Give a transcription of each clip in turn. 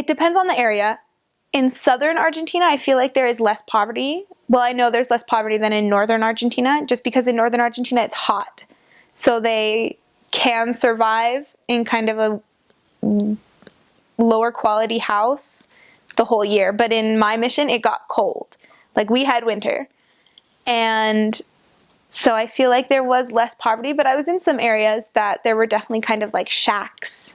it depends on the area. In southern Argentina, I feel like there is less poverty. Well, I know there's less poverty than in northern Argentina, just because in northern Argentina it's hot. So they can survive in kind of a lower quality house the whole year. But in my mission, it got cold. Like, we had winter. And so I feel like there was less poverty, but I was in some areas that there were definitely kind of like shacks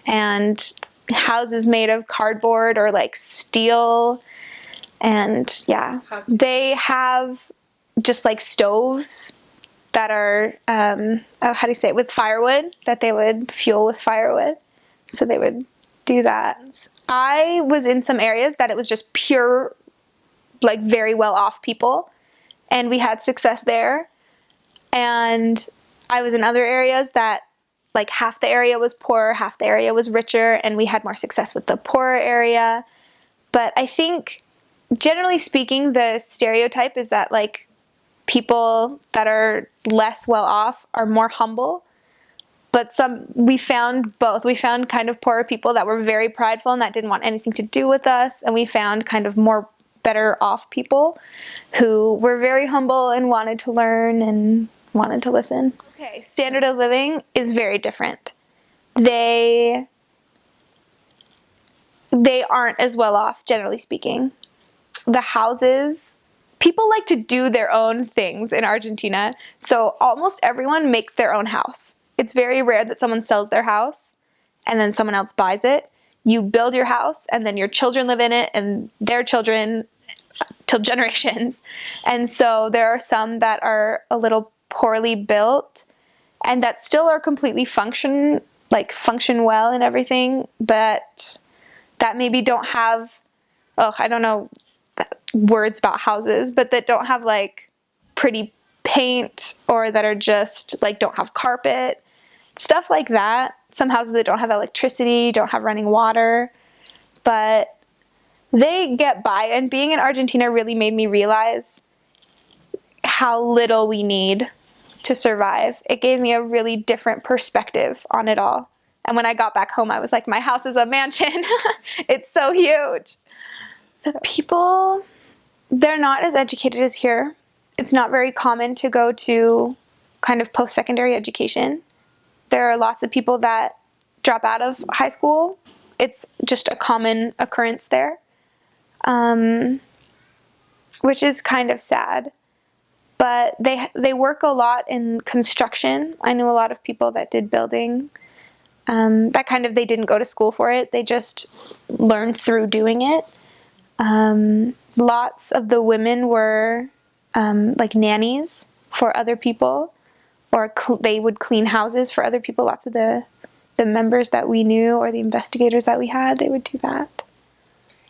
and houses made of cardboard or like steel. And yeah, they have just like stoves that are, how do you say it, with firewood, that they would fuel with firewood. So they would do that. I was in some areas that it was just pure, like, very well off people, and we had success there. And I was in other areas that, like, half the area was poor, half the area was richer, and we had more success with the poorer area. But I think, generally speaking, the stereotype is that, like, people that are less well off are more humble. But we found both. We found kind of poorer people that were very prideful and that didn't want anything to do with us. And we found kind of more better off people who were very humble and wanted to learn and wanted to listen. Okay, standard of living is very different. They aren't as well off, generally speaking. The houses, people like to do their own things in Argentina. So almost everyone makes their own house. It's very rare that someone sells their house and then someone else buys it. You build your house and then your children live in it and their children till generations. And so there are some that are a little poorly built and that still are completely function well and everything, but that maybe don't have, I don't know words about houses, but that don't have like pretty paint or that are just like don't have carpet. Stuff like that. Some houses that don't have electricity, don't have running water, but they get by. And being in Argentina really made me realize how little we need to survive. It gave me a really different perspective on it all. And when I got back home, I was like, my house is a mansion. It's so huge. The people, they're not as educated as here. It's not very common to go to kind of post-secondary education. There are lots of people that drop out of high school. It's just a common occurrence there, which is kind of sad. But they work a lot in construction. I knew a lot of people that did building. That kind of, they didn't go to school for it. They just learned through doing it. Lots of the women were like nannies for other people. Or they would clean houses for other people. Lots of the members that we knew or the investigators that we had, they would do that.